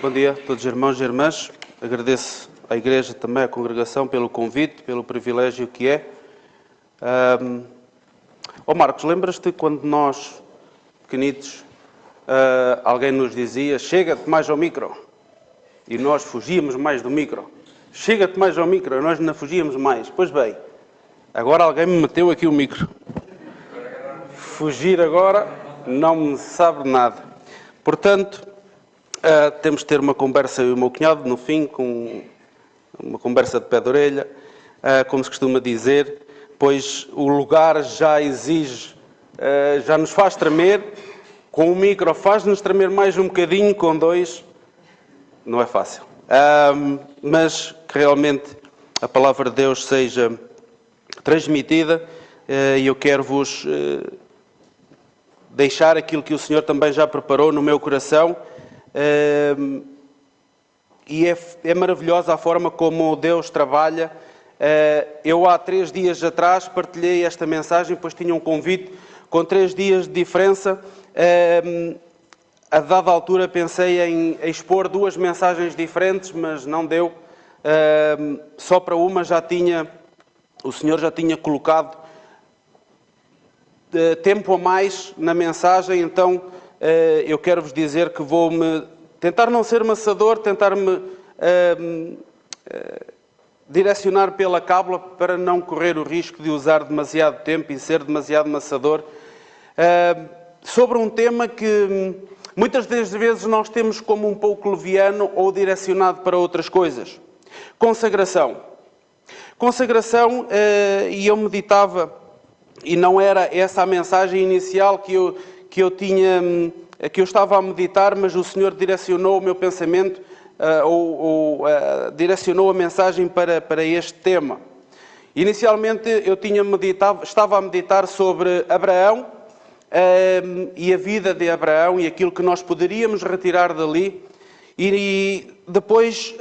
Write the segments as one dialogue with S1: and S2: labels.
S1: Bom dia a todos os irmãos e irmãs. Agradeço à Igreja também, à congregação, pelo convite, pelo privilégio que é. Marcos, lembras-te quando nós, pequenitos, alguém nos dizia: chega-te mais ao micro? E nós fugíamos mais do micro. Chega-te mais ao micro, e nós não fugíamos mais. Pois bem, agora alguém me meteu aqui o micro. Fugir agora não me sabe nada. Portanto, temos de ter uma conversa, eu e o meu cunhado, no fim, com uma conversa de pé de orelha, como se costuma dizer, pois o lugar já exige, já nos faz tremer. Com o micro faz-nos tremer mais um bocadinho, com dois não é fácil. Mas que realmente a palavra de Deus seja transmitida, e eu quero-vos deixar aquilo que o Senhor também já preparou no meu coração. E é maravilhosa a forma como Deus trabalha. Eu há 3 dias atrás partilhei esta mensagem, pois tinha um convite com 3 dias de diferença. A dada altura pensei em expor 2 mensagens diferentes, mas não deu. Só para uma o Senhor já tinha colocado tempo a mais na mensagem, então eu quero-vos dizer que vou-me tentar não ser maçador, tentar-me direcionar pela cábula para não correr o risco de usar demasiado tempo e ser demasiado maçador, sobre um tema que muitas das vezes nós temos como um pouco leviano ou direcionado para outras coisas. Consagração. Consagração, e eu meditava, e não era essa a mensagem inicial que eu estava a meditar, mas o Senhor direcionou o meu pensamento, direcionou a mensagem para este tema. Inicialmente estava a meditar sobre Abraão, e a vida de Abraão e aquilo que nós poderíamos retirar dali, e depois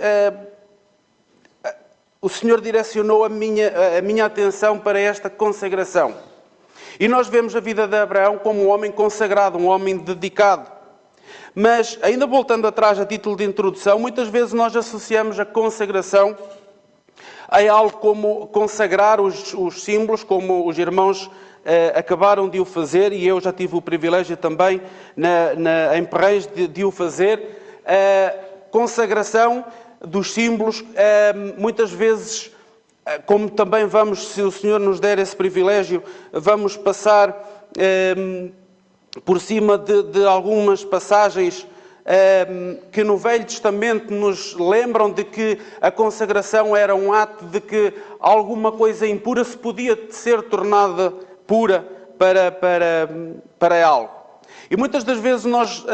S1: o Senhor direcionou a minha atenção para esta consagração. E nós vemos a vida de Abraão como um homem consagrado, um homem dedicado. Mas, ainda voltando atrás a título de introdução, muitas vezes nós associamos a consagração a algo como consagrar os símbolos, como os irmãos acabaram de o fazer, e eu já tive o privilégio também em Perrães de o fazer. Consagração dos símbolos, muitas vezes, como também vamos, se o Senhor nos der esse privilégio, vamos passar por cima de algumas passagens que no Velho Testamento nos lembram de que a consagração era um ato de que alguma coisa impura se podia ser tornada pura para algo. E muitas das vezes nós,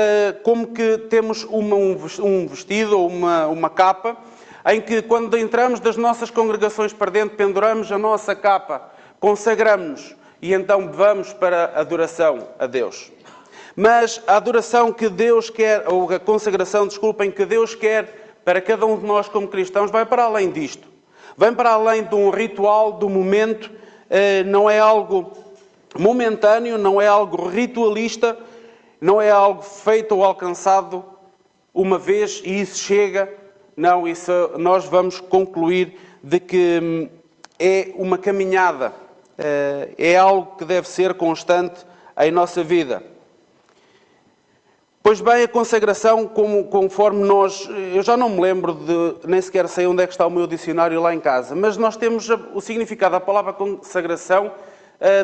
S1: como que temos um vestido ou uma capa, em que quando entramos das nossas congregações para dentro, penduramos a nossa capa, consagramos-nos e então vamos para a adoração a Deus. Mas a adoração que Deus quer, ou a consagração, desculpem, que Deus quer para cada um de nós como cristãos, vai para além disto. Vai para além de um ritual, do momento, não é algo momentâneo, não é algo ritualista, não é algo feito ou alcançado uma vez e isso chega. Não, isso nós vamos concluir de que é uma caminhada, é algo que deve ser constante em nossa vida. Pois bem, a consagração, conforme eu já não me lembro nem sequer sei onde é que está o meu dicionário lá em casa, mas nós temos o significado da palavra consagração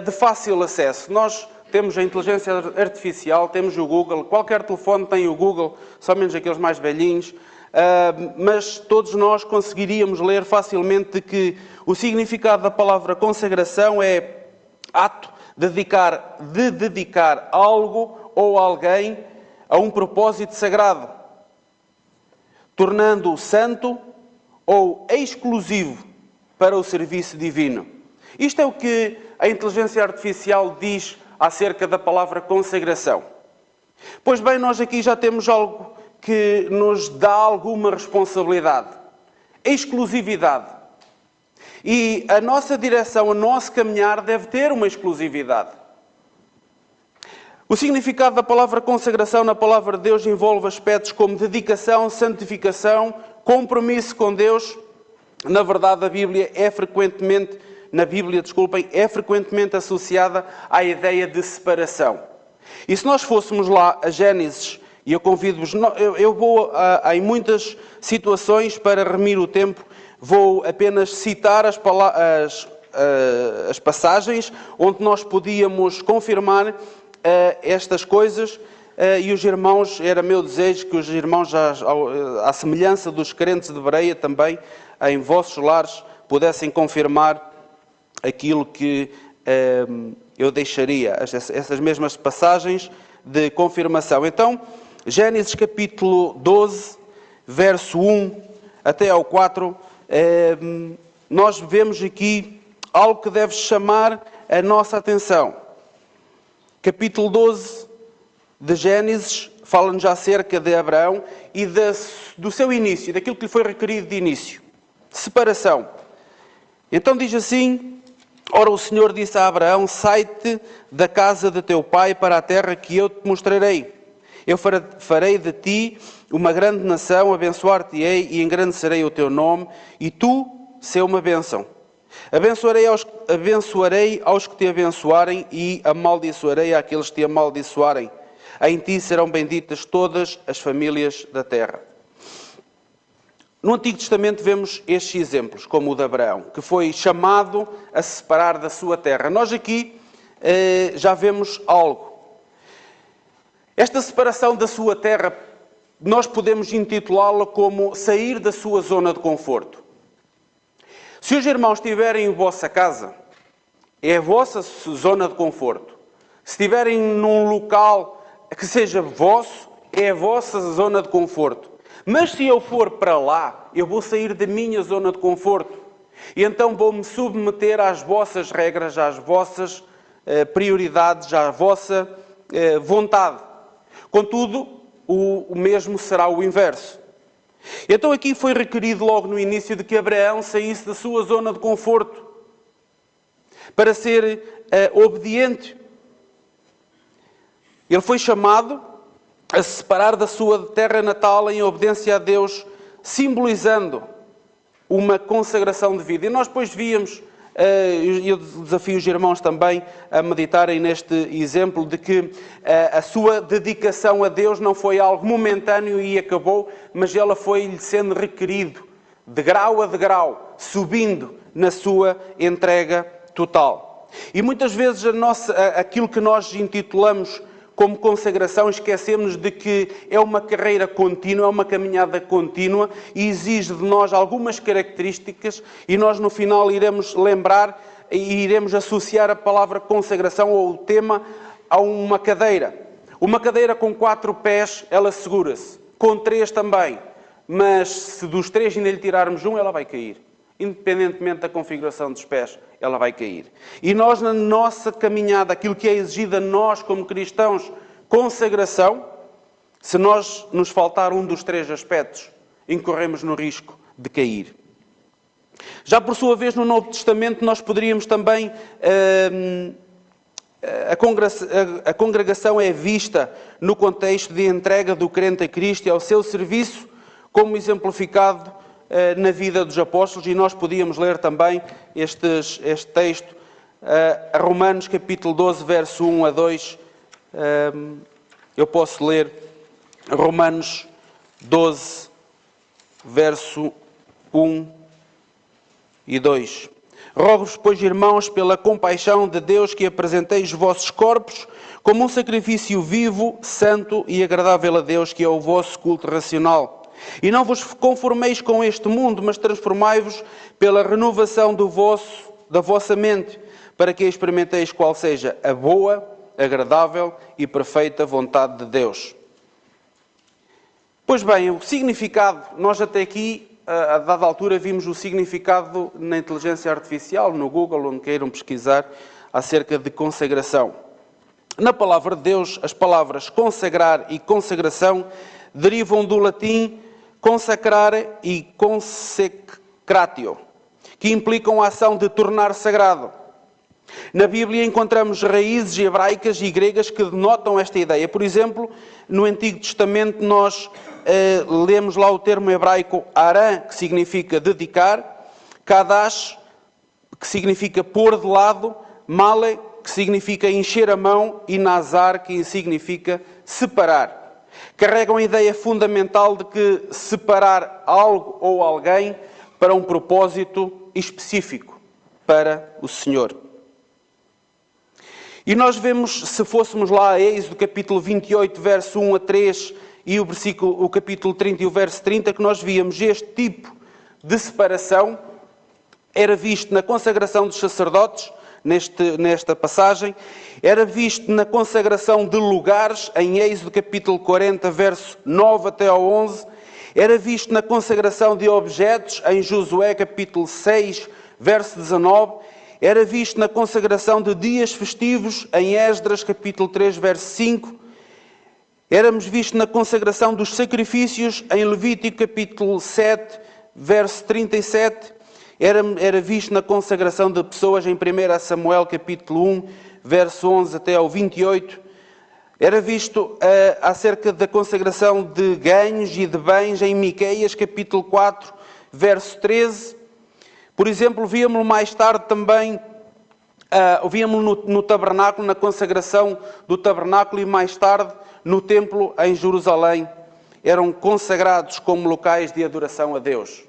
S1: de fácil acesso. Nós temos a inteligência artificial, temos o Google, qualquer telefone tem o Google, só menos aqueles mais velhinhos, mas todos nós conseguiríamos ler facilmente que o significado da palavra consagração é ato de dedicar algo ou alguém a um propósito sagrado, tornando-o santo ou exclusivo para o serviço divino. Isto é o que a inteligência artificial diz acerca da palavra consagração. Pois bem, nós aqui já temos algo que nos dá alguma responsabilidade. Exclusividade. E a nossa direção, o nosso caminhar deve ter uma exclusividade. O significado da palavra consagração na palavra de Deus envolve aspectos como dedicação, santificação, compromisso com Deus. Na verdade, na Bíblia, é frequentemente associada à ideia de separação. E se nós fôssemos lá a Gênesis, e eu convido-vos, eu vou em muitas situações, para remir o tempo, vou apenas citar as passagens onde nós podíamos confirmar estas coisas, e os irmãos, era meu desejo que os irmãos, à semelhança dos crentes de Bereia também, em vossos lares, pudessem confirmar aquilo que eu deixaria, essas mesmas passagens de confirmação. Então, Gênesis capítulo 12, verso 1 até ao 4, nós vemos aqui algo que deve chamar a nossa atenção. Capítulo 12 de Gênesis fala-nos acerca de Abraão e do seu início, daquilo que lhe foi requerido de início. Separação. Então diz assim: ora, o Senhor disse a Abraão: sai-te da casa de teu pai para a terra que eu te mostrarei. Eu farei de ti uma grande nação, abençoar-te-ei e engrandecerei o teu nome, e tu sê uma bênção. Abençoarei aos que te abençoarem e amaldiçoarei àqueles que te amaldiçoarem. Em ti serão benditas todas as famílias da terra. No Antigo Testamento vemos estes exemplos, como o de Abraão, que foi chamado a se separar da sua terra. Nós aqui já vemos algo. Esta separação da sua terra, nós podemos intitulá-la como sair da sua zona de conforto. Se os irmãos estiverem em vossa casa, é a vossa zona de conforto. Se estiverem num local que seja vosso, é a vossa zona de conforto. Mas se eu for para lá, eu vou sair da minha zona de conforto. E então vou-me submeter às vossas regras, às vossas prioridades, à vossa vontade. Contudo, o mesmo será o inverso. Então aqui foi requerido logo no início de que Abraão saísse da sua zona de conforto para ser obediente. Ele foi chamado a se separar da sua terra natal em obediência a Deus, simbolizando uma consagração de vida. E nós depois víamos, eu desafio os irmãos também a meditarem neste exemplo de que a sua dedicação a Deus não foi algo momentâneo e acabou, mas ela foi-lhe sendo requerido, de grau a degrau, subindo na sua entrega total. E muitas vezes aquilo que nós intitulamos como consagração, esquecemos de que é uma carreira contínua, é uma caminhada contínua e exige de nós algumas características, e nós no final iremos lembrar e iremos associar a palavra consagração ou o tema a uma cadeira. Uma cadeira com 4 pés, ela segura-se. Com 3 também. Mas se dos 3 ainda lhe tirarmos um, ela vai cair. Independentemente da configuração dos pés, ela vai cair. E nós, na nossa caminhada, aquilo que é exigido a nós como cristãos, consagração, se nós nos faltar um dos 3 aspectos, incorremos no risco de cair. Já por sua vez, no Novo Testamento, nós poderíamos também... A congregação é vista no contexto de entrega do crente a Cristo e ao seu serviço, como exemplificado na vida dos apóstolos, e nós podíamos ler também este texto, Romanos capítulo 12, verso 1 a 2. Eu posso ler Romanos 12, verso 1 e 2. Rogo-vos, pois, irmãos, pela compaixão de Deus, que apresenteis os vossos corpos como um sacrifício vivo, santo e agradável a Deus, que é o vosso culto racional. E não vos conformeis com este mundo, mas transformai-vos pela renovação da vossa mente, para que experimenteis qual seja a boa, agradável e perfeita vontade de Deus. Pois bem, o significado, nós até aqui, a dada altura, vimos o significado na inteligência artificial, no Google, onde queiram pesquisar acerca de consagração. Na palavra de Deus, as palavras consagrar e consagração derivam do latim consacrare e consecratio, que implicam a ação de tornar sagrado. Na Bíblia encontramos raízes hebraicas e gregas que denotam esta ideia. Por exemplo, no Antigo Testamento nós lemos lá o termo hebraico arã, que significa dedicar, kadash, que significa pôr de lado, male, que significa encher a mão, e nazar, que significa separar. Carregam a ideia fundamental de que separar algo ou alguém para um propósito específico, para o Senhor. E nós vemos, se fôssemos lá a Êxodo, capítulo 28, verso 1 a 3, e o capítulo 30 e o verso 30, que nós víamos este tipo de separação era visto na consagração dos sacerdotes, nesta passagem, era visto na consagração de lugares, em Êxodo capítulo 40, verso 9 até ao 11, era visto na consagração de objetos, em Josué capítulo 6, verso 19, era visto na consagração de dias festivos, em Esdras capítulo 3, verso 5, éramos vistos na consagração dos sacrifícios, em Levítico capítulo 7, verso 37, era visto na consagração de pessoas em 1 Samuel capítulo 1, verso 11 até ao 28. Era visto acerca da consagração de ganhos e de bens em Miqueias capítulo 4, verso 13. Por exemplo, víamos mais tarde também, víamos no tabernáculo, na consagração do tabernáculo, e mais tarde no templo em Jerusalém. Eram consagrados como locais de adoração a Deus.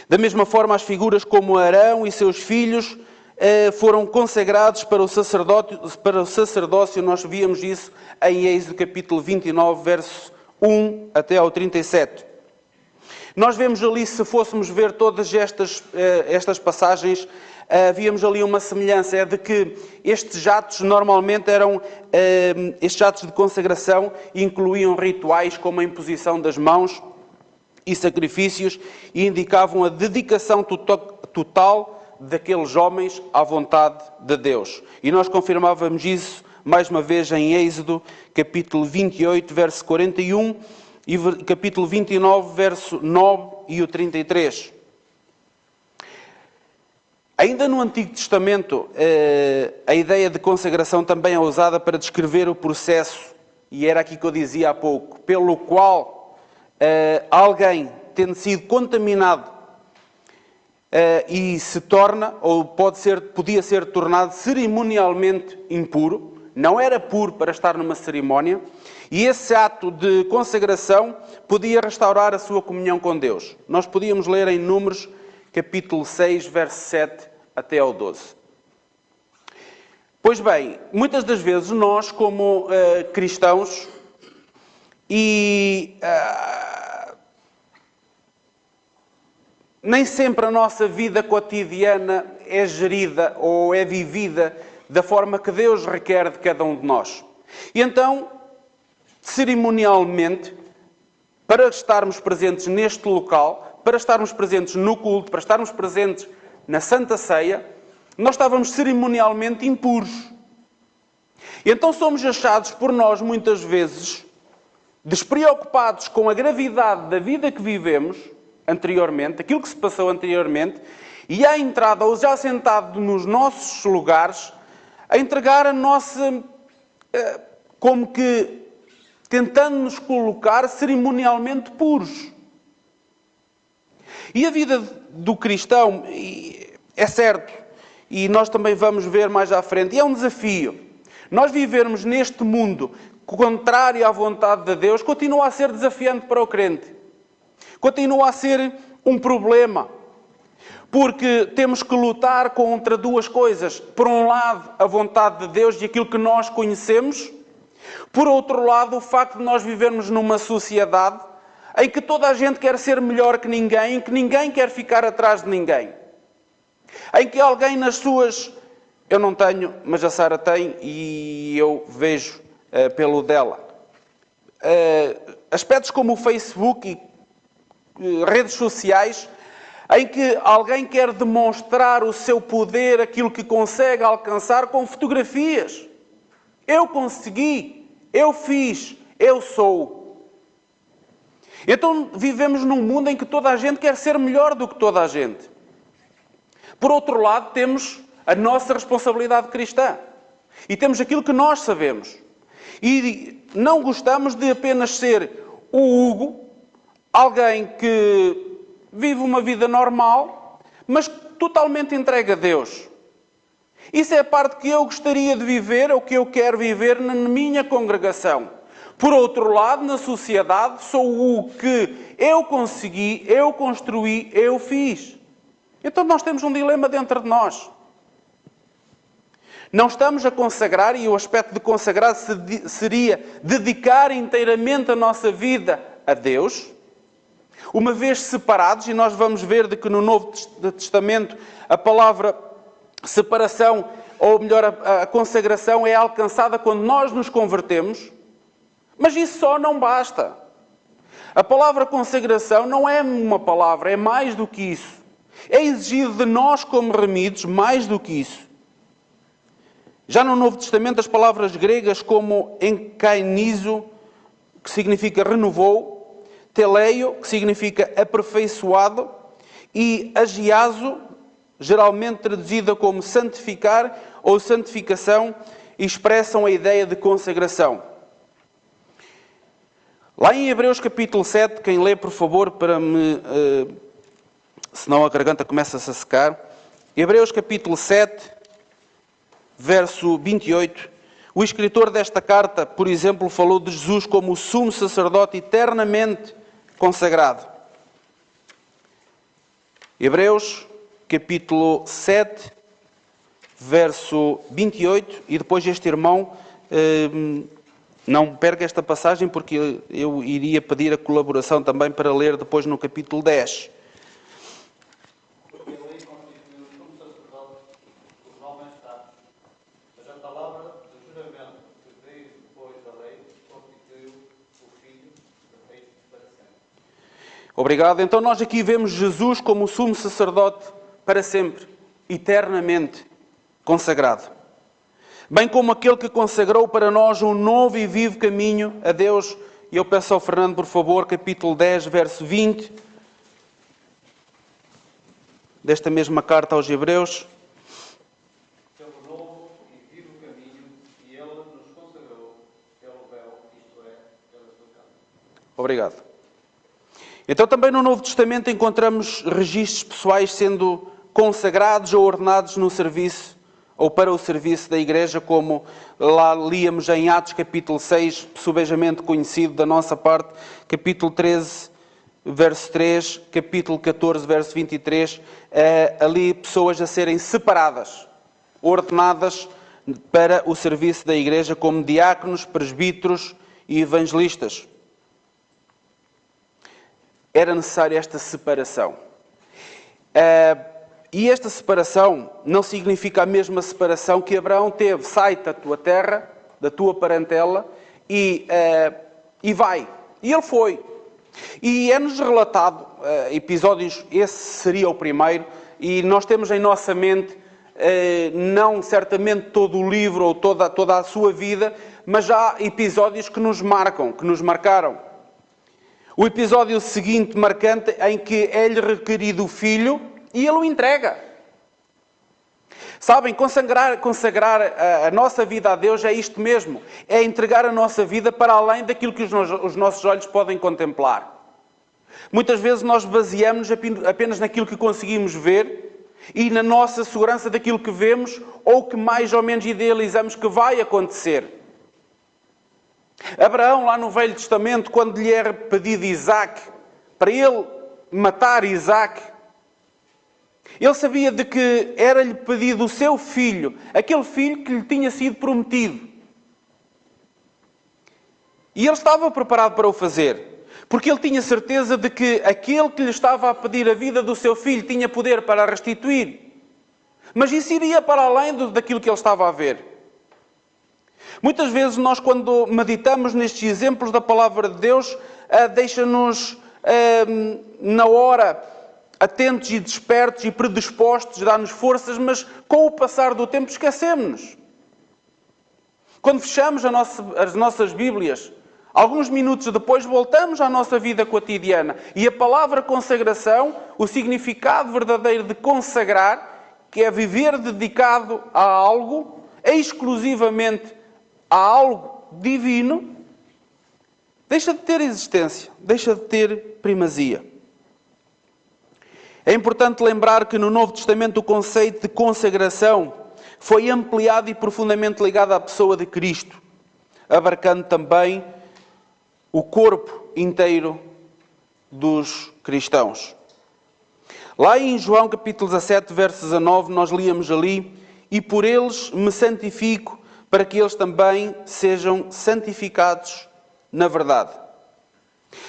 S1: Da mesma forma, as figuras como Arão e seus filhos foram consagrados para o sacerdócio. Nós víamos isso em Êxodo capítulo 29, verso 1 até ao 37. Nós vemos ali, se fôssemos ver todas estas passagens, víamos ali uma semelhança, é de que estes atos normalmente eram, estes atos de consagração incluíam rituais como a imposição das mãos e sacrifícios, e indicavam a dedicação total daqueles homens à vontade de Deus. E nós confirmávamos isso, mais uma vez, em Êxodo, capítulo 28, verso 41, e capítulo 29, verso 9 e o 33. Ainda no Antigo Testamento, a ideia de consagração também é usada para descrever o processo, e era aqui que eu dizia há pouco, pelo qual alguém, tendo sido contaminado, e se torna, ou podia ser tornado cerimonialmente impuro, não era puro para estar numa cerimónia, e esse ato de consagração podia restaurar a sua comunhão com Deus. Nós podíamos ler em Números, capítulo 6, verso 7 até ao 12. Pois bem, muitas das vezes nós, como cristãos, nem sempre a nossa vida cotidiana é gerida ou é vivida da forma que Deus requer de cada um de nós. E então, cerimonialmente, para estarmos presentes neste local, para estarmos presentes no culto, para estarmos presentes na Santa Ceia, nós estávamos cerimonialmente impuros. E então somos achados por nós, muitas vezes, despreocupados com a gravidade da vida que vivemos anteriormente, aquilo que se passou anteriormente, e à entrada, ou já sentado nos nossos lugares, a entregar a nossa, como que tentando nos colocar cerimonialmente puros. E a vida do cristão, é certo, e nós também vamos ver mais à frente, e é um desafio. Nós vivermos neste mundo contrário à vontade de Deus continua a ser desafiante para o crente. Continua a ser um problema. Porque temos que lutar contra duas coisas. Por um lado, a vontade de Deus e aquilo que nós conhecemos. Por outro lado, o facto de nós vivermos numa sociedade em que toda a gente quer ser melhor que ninguém, em que ninguém quer ficar atrás de ninguém. Em que alguém nas suas... Eu não tenho, mas a Sara tem e eu vejo pelo dela. Aspectos como o Facebook e redes sociais, em que alguém quer demonstrar o seu poder, aquilo que consegue alcançar com fotografias. Eu consegui, eu fiz, eu sou. Então vivemos num mundo em que toda a gente quer ser melhor do que toda a gente. Por outro lado, temos a nossa responsabilidade cristã. E temos aquilo que nós sabemos. E não gostamos de apenas ser o Hugo, alguém que vive uma vida normal, mas totalmente entregue a Deus. Isso é a parte que eu gostaria de viver, ou que eu quero viver na minha congregação. Por outro lado, na sociedade, sou o que eu consegui, eu construí, eu fiz. Então nós temos um dilema dentro de nós. Não estamos a consagrar, e o aspecto de consagrar seria dedicar inteiramente a nossa vida a Deus, uma vez separados, e nós vamos ver de que no Novo Testamento a palavra separação, ou melhor, a consagração é alcançada quando nós nos convertemos, mas isso só não basta. A palavra consagração não é uma palavra, é mais do que isso. É exigido de nós como remidos mais do que isso. Já no Novo Testamento, as palavras gregas como enkainizo, que significa renovou, teleio, que significa aperfeiçoado, e agiazo, geralmente traduzida como santificar ou santificação, expressam a ideia de consagração. Lá em Hebreus capítulo 7, quem lê, por favor, para me... senão a garganta começa-se a secar. Hebreus capítulo 7... verso 28, o escritor desta carta, por exemplo, falou de Jesus como o sumo sacerdote eternamente consagrado. Hebreus, capítulo 7, verso 28, e depois este irmão, não perca esta passagem, porque eu iria pedir a colaboração também para ler depois no capítulo 10. Obrigado. Então nós aqui vemos Jesus como o sumo sacerdote para sempre, eternamente consagrado. Bem como aquele que consagrou para nós um novo e vivo caminho a Deus. E eu peço ao Fernando, por favor, capítulo 10, verso 20, desta mesma carta aos Hebreus.
S2: Pelo novo e vivo caminho que Ele nos consagrou, pelo véu, isto é, pela sua carne.
S1: Obrigado. Então também no Novo Testamento encontramos registros pessoais sendo consagrados ou ordenados no serviço ou para o serviço da Igreja, como lá líamos em Atos capítulo 6, subejamente conhecido da nossa parte, capítulo 13, verso 3, capítulo 14, verso 23, ali pessoas a serem separadas, ordenadas para o serviço da Igreja como diáconos, presbíteros e evangelistas. Era necessária esta separação. E esta separação não significa a mesma separação que Abraão teve. Sai da tua terra, da tua parentela, e vai. E ele foi. E é-nos relatado episódios, esse seria o primeiro, e nós temos em nossa mente, não certamente todo o livro ou toda a sua vida, mas há episódios que nos marcam, que nos marcaram. O episódio seguinte, marcante, em que é-lhe requerido o filho e ele o entrega. Sabem, consagrar a nossa vida a Deus é isto mesmo. É entregar a nossa vida para além daquilo que os nossos olhos podem contemplar. Muitas vezes nós baseamos apenas naquilo que conseguimos ver e na nossa segurança daquilo que vemos ou que mais ou menos idealizamos que vai acontecer. Abraão, lá no Velho Testamento, quando lhe era pedido Isaac, para ele matar Isaac, ele sabia de que era-lhe pedido o seu filho, aquele filho que lhe tinha sido prometido. E ele estava preparado para o fazer, porque ele tinha certeza de que aquele que lhe estava a pedir a vida do seu filho tinha poder para a restituir. Mas isso iria para além daquilo que ele estava a ver. Muitas vezes nós, quando meditamos nestes exemplos da Palavra de Deus, deixa-nos, na hora, atentos e despertos e predispostos, dá-nos forças, mas com o passar do tempo esquecemos-nos. Quando fechamos as nossas Bíblias, alguns minutos depois voltamos à nossa vida cotidiana. E a palavra consagração, o significado verdadeiro de consagrar, que é viver dedicado a algo, exclusivamente a algo divino, deixa de ter existência, deixa de ter primazia. É importante lembrar que no Novo Testamento o conceito de consagração foi ampliado e profundamente ligado à pessoa de Cristo, abarcando também o corpo inteiro dos cristãos. Lá em João capítulo 17, verso 19, nós líamos ali: e por eles me santifico, para que eles também sejam santificados na verdade.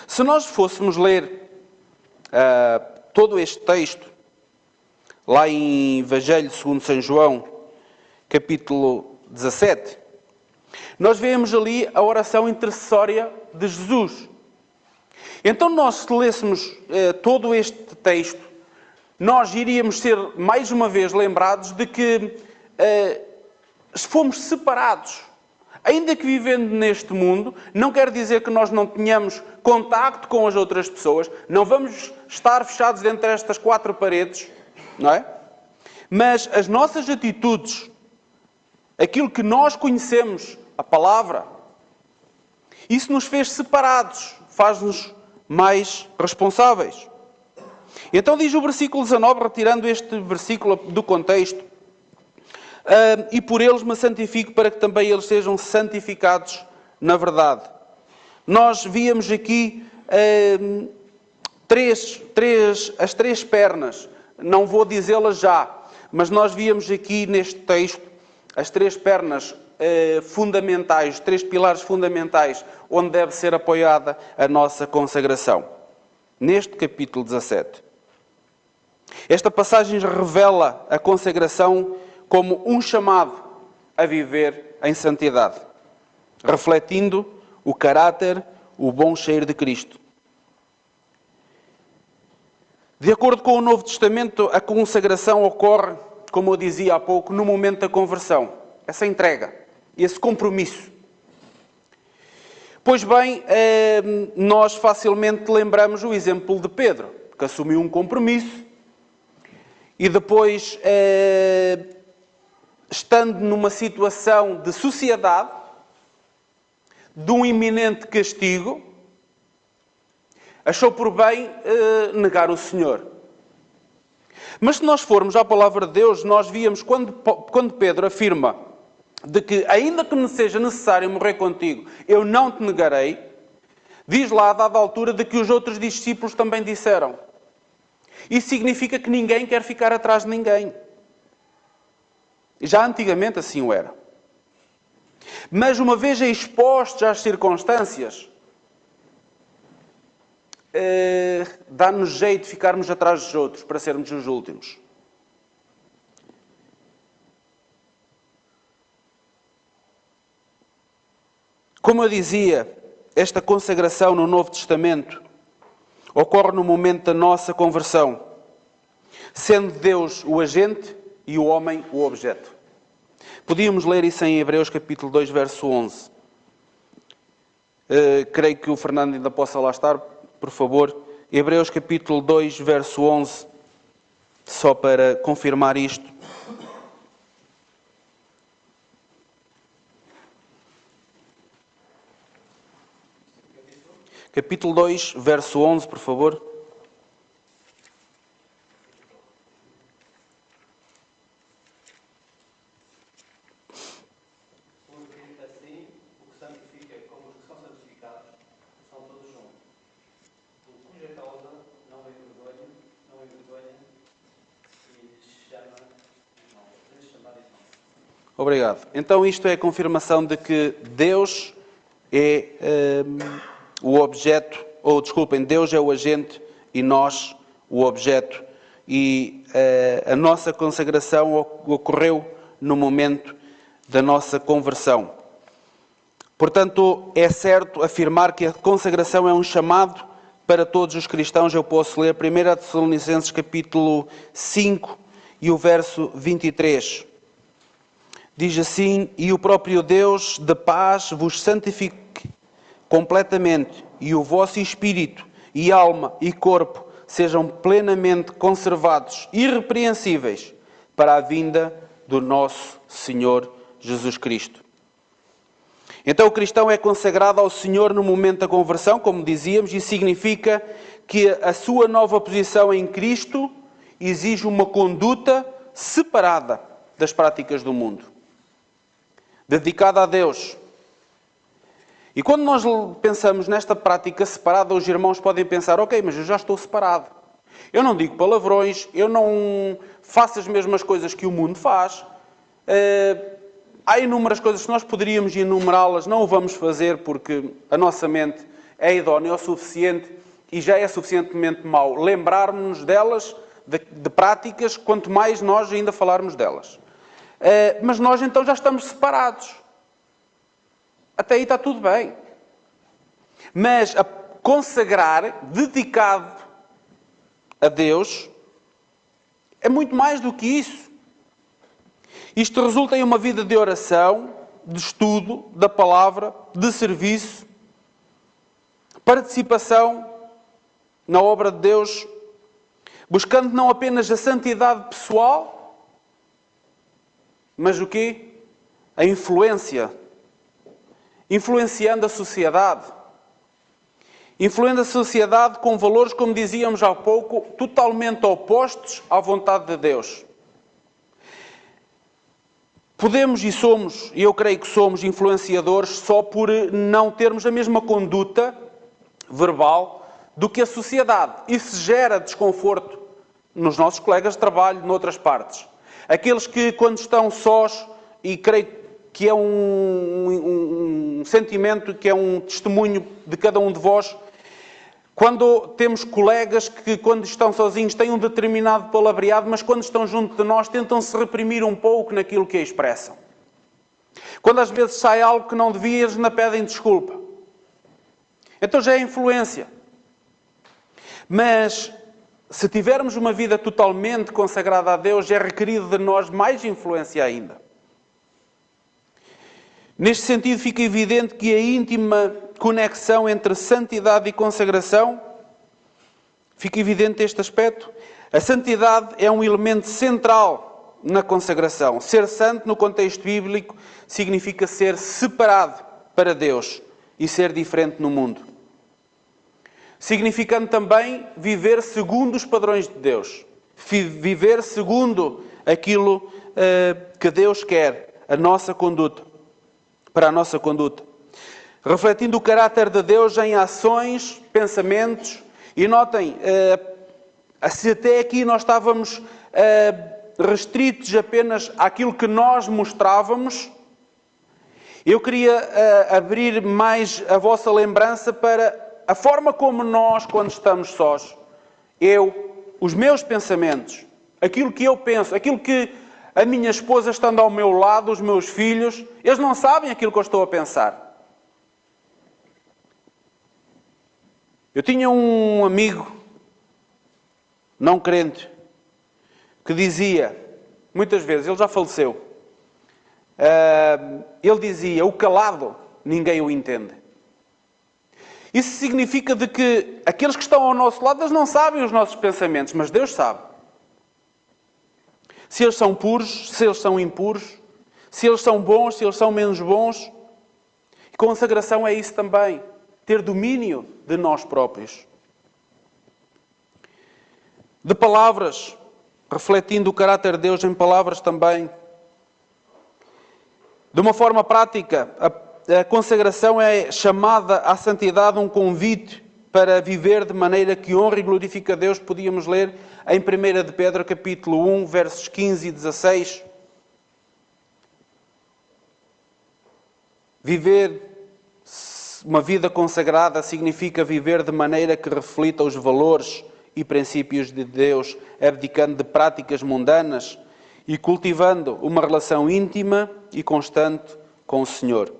S1: Se nós fôssemos ler todo este texto, lá em Evangelho segundo São João, capítulo 17, nós vemos ali a oração intercessória de Jesus. Então nós, se lêssemos todo este texto, nós iríamos ser mais uma vez lembrados de que fomos separados. Ainda que vivendo neste mundo, não quer dizer que nós não tenhamos contacto com as outras pessoas, não vamos estar fechados dentro destas quatro paredes, não é? Mas as nossas atitudes, aquilo que nós conhecemos, a palavra, isso nos fez separados, faz-nos mais responsáveis. Então diz o versículo 19, retirando este versículo do contexto: e por eles me santifico, para que também eles sejam santificados na verdade. Nós víamos aqui as três pernas, não vou dizê-las já, mas nós víamos aqui neste texto as três pernas fundamentais, os três pilares fundamentais onde deve ser apoiada a nossa consagração. Neste capítulo 17. Esta passagem revela a consagração como um chamado a viver em santidade, refletindo o caráter, o bom cheiro de Cristo. De acordo com o Novo Testamento, a consagração ocorre, como eu dizia há pouco, no momento da conversão. Essa entrega, esse compromisso. Pois bem, nós facilmente lembramos o exemplo de Pedro, que assumiu um compromisso e depois, estando numa situação de sociedade, de um iminente castigo, achou por bem negar o Senhor. Mas se nós formos à palavra de Deus, nós víamos quando Pedro afirma de que, ainda que me seja necessário morrer contigo, eu não te negarei, diz lá, a dada altura, de que os outros discípulos também disseram. Isso significa que ninguém quer ficar atrás de ninguém. Já antigamente assim o era. Mas uma vez expostos às circunstâncias, dá-nos jeito de ficarmos atrás dos outros para sermos os últimos. Como eu dizia, esta consagração no Novo Testamento ocorre no momento da nossa conversão, sendo Deus o agente e o homem o objeto. Podíamos ler isso em Hebreus capítulo 2, verso 11. Creio que o Fernando ainda possa lá estar, por favor. Hebreus capítulo 2, verso 11, só para confirmar isto. Capítulo 2, verso 11, por favor.
S2: Porque assim o que santifica como os que são santificados são todos juntos. Por cuja causa não envergonha e chama irmão.
S1: Obrigado. Então isto é a confirmação de que Deus é o objeto, ou desculpem, Deus é o agente e nós o objeto. E a nossa consagração ocorreu no momento da nossa conversão. Portanto, é certo afirmar que a consagração é um chamado para todos os cristãos. Eu posso ler 1 Tessalonicenses capítulo 5 e o verso 23. Diz assim: e o próprio Deus de paz vos santifique completamente, e o vosso espírito, e alma, e corpo sejam plenamente conservados, irrepreensíveis, para a vinda do nosso Senhor Jesus Cristo. Então o cristão é consagrado ao Senhor no momento da conversão, como dizíamos, e significa que a sua nova posição em Cristo exige uma conduta separada das práticas do mundo, dedicada a Deus. E quando nós pensamos nesta prática separada, os irmãos podem pensar, ok, mas eu já estou separado. Eu não digo palavrões, eu não faço as mesmas coisas que o mundo faz. Há inúmeras coisas que nós poderíamos enumerá-las, não o vamos fazer porque a nossa mente é idónea o suficiente e já é suficientemente mau lembrarmos-nos delas, de práticas, quanto mais nós ainda falarmos delas. Mas nós então já estamos separados. Até aí está tudo bem. Mas a consagrar, dedicado a Deus, é muito mais do que isso. Isto resulta em uma vida de oração, de estudo da palavra, de serviço, participação na obra de Deus, buscando não apenas a santidade pessoal, mas o quê? A influência. Influenciando a sociedade. Influenciando a sociedade com valores, como dizíamos há pouco, totalmente opostos à vontade de Deus. Podemos e somos, e eu creio que somos influenciadores só por não termos a mesma conduta verbal do que a sociedade. Isso gera desconforto nos nossos colegas de trabalho, noutras partes. Aqueles que, quando estão sós, e creio que é um sentimento, que é um testemunho de cada um de vós, quando temos colegas que, quando estão sozinhos, têm um determinado palavreado, mas quando estão junto de nós, tentam se reprimir um pouco naquilo que expressam. Quando às vezes sai algo que não devia, eles ainda pedem desculpa. Então já é influência. Mas, se tivermos uma vida totalmente consagrada a Deus, é requerido de nós mais influência ainda. Neste sentido, fica evidente que a íntima conexão entre santidade e consagração, fica evidente este aspecto. A santidade é um elemento central na consagração. Ser santo, no contexto bíblico, significa ser separado para Deus e ser diferente no mundo. Significando também viver segundo os padrões de Deus. Viver segundo aquilo que Deus quer, a nossa conduta. Para a nossa conduta. Refletindo o caráter de Deus em ações, pensamentos. E notem, se até aqui nós estávamos restritos apenas àquilo que nós mostrávamos, eu queria abrir mais a vossa lembrança para a forma como nós, quando estamos sós, os meus pensamentos, aquilo que eu penso, aquilo que a minha esposa estando ao meu lado, os meus filhos, eles não sabem aquilo que eu estou a pensar. Eu tinha um amigo, não crente, que dizia, muitas vezes, ele já faleceu, ele dizia, o calado, ninguém o entende. Isso significa de que aqueles que estão ao nosso lado, eles não sabem os nossos pensamentos, mas Deus sabe. Se eles são puros, se eles são impuros, se eles são bons, se eles são menos bons. E consagração é isso também. Ter domínio de nós próprios. De palavras, refletindo o caráter de Deus em palavras também. De uma forma prática, a consagração é chamada à santidade um convite para viver de maneira que honra e glorifica a Deus. Podíamos ler em 1 de Pedro, capítulo 1, versos 15 e 16. Viver uma vida consagrada significa viver de maneira que reflita os valores e princípios de Deus, abdicando de práticas mundanas e cultivando uma relação íntima e constante com o Senhor.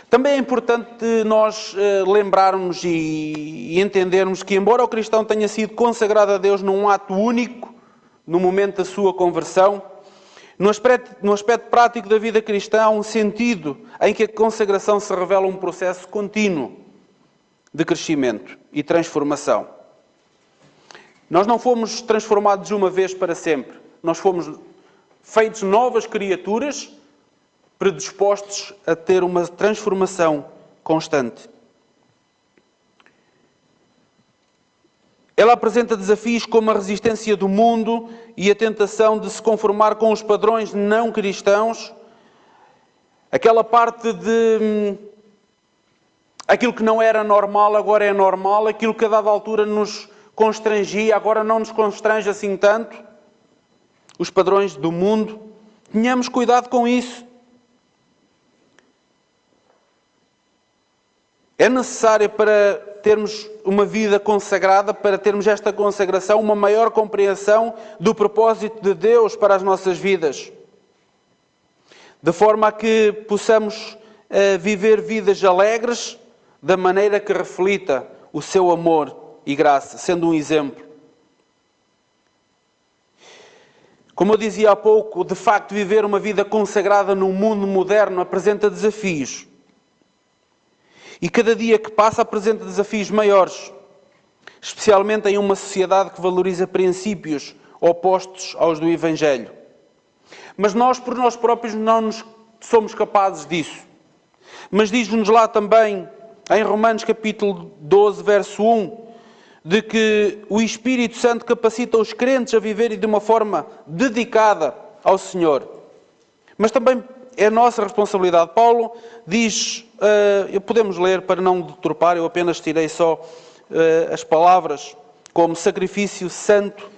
S1: Também é importante nós lembrarmos e entendermos que, embora o cristão tenha sido consagrado a Deus num ato único, no momento da sua conversão, no aspecto prático da vida cristã há um sentido em que a consagração se revela um processo contínuo de crescimento e transformação. Nós não fomos transformados de uma vez para sempre. Nós fomos feitos novas criaturas, predispostos a ter uma transformação constante. Ela apresenta desafios como a resistência do mundo e a tentação de se conformar com os padrões não cristãos. Aquela parte de aquilo que não era normal agora é normal, aquilo que a dada altura nos constrangia agora não nos constrange assim tanto. Os padrões do mundo. Tenhamos cuidado com isso. É necessário para termos uma vida consagrada, para termos esta consagração, uma maior compreensão do propósito de Deus para as nossas vidas. De forma a que possamos viver vidas alegres, da maneira que reflita o seu amor e graça, sendo um exemplo. Como eu dizia há pouco, de facto viver uma vida consagrada num mundo moderno apresenta desafios. E cada dia que passa apresenta desafios maiores, especialmente em uma sociedade que valoriza princípios opostos aos do Evangelho. Mas nós, por nós próprios, não somos capazes disso. Mas diz-nos lá também, em Romanos capítulo 12, verso 1, de que o Espírito Santo capacita os crentes a viverem de uma forma dedicada ao Senhor. Mas também é nossa responsabilidade. Paulo diz, podemos ler para não deturpar, eu apenas tirei só as palavras, como sacrifício santo,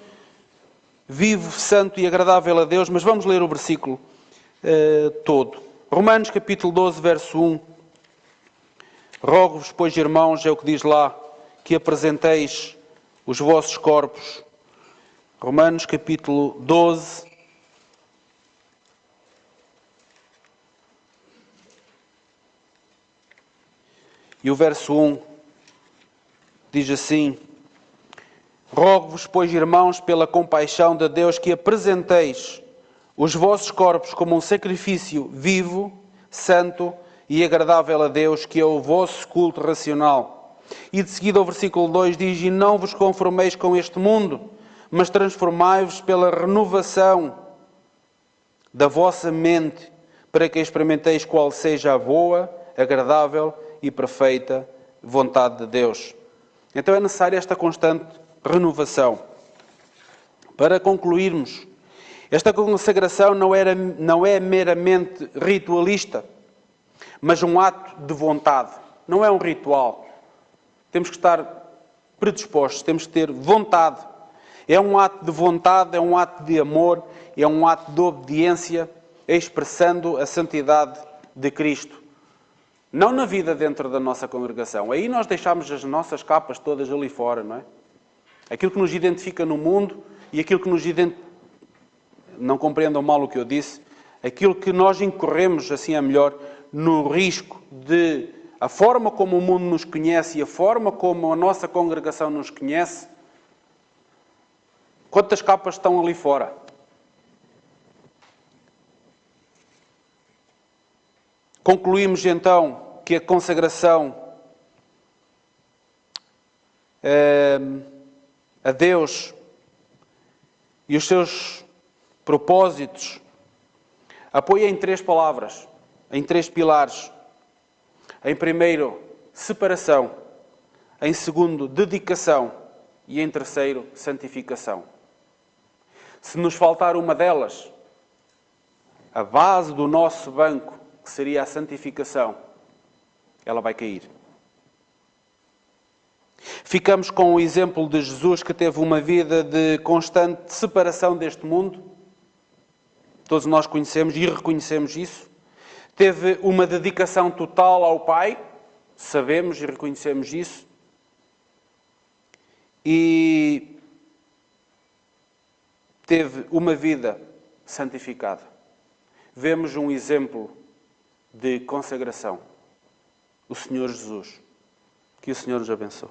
S1: vivo, santo e agradável a Deus, mas vamos ler o versículo todo. Romanos capítulo 12, verso 1. Rogo-vos, pois, irmãos, é o que diz lá, que apresenteis os vossos corpos. Romanos capítulo 12, e o verso 1 diz assim: Rogo-vos, pois, irmãos, pela compaixão de Deus, que apresenteis os vossos corpos como um sacrifício vivo, santo e agradável a Deus, que é o vosso culto racional. E de seguida o versículo 2 diz: E não vos conformeis com este mundo, mas transformai-vos pela renovação da vossa mente, para que experimenteis qual seja a boa, agradável e perfeita vontade de Deus. Então é necessária esta constante renovação. Para concluirmos, esta consagração não é meramente ritualista, mas um ato de vontade. Não é um ritual. Temos que estar predispostos, temos que ter vontade. É um ato de vontade, é um ato de amor, é um ato de obediência, expressando a santidade de Cristo. Não na vida dentro da nossa congregação. Aí nós deixamos as nossas capas todas ali fora, não é? Aquilo que nos identifica no mundo e aquilo que nos identifica... Não compreendam mal o que eu disse. Aquilo que nós incorremos, assim é melhor, no risco de a forma como o mundo nos conhece e a forma como a nossa congregação nos conhece. Quantas capas estão ali fora? Concluímos então que a consagração a Deus e os seus propósitos apoia em 3 palavras, em 3 pilares. Em primeiro, separação. Em segundo, dedicação. E em terceiro, santificação. Se nos faltar uma delas, a base do nosso banco, que seria a santificação, ela vai cair. Ficamos com o exemplo de Jesus, que teve uma vida de constante separação deste mundo. Todos nós conhecemos e reconhecemos isso. Teve uma dedicação total ao Pai, sabemos e reconhecemos isso. E teve uma vida santificada. Vemos um exemplo de consagração. O Senhor Jesus. Que o Senhor nos abençoe.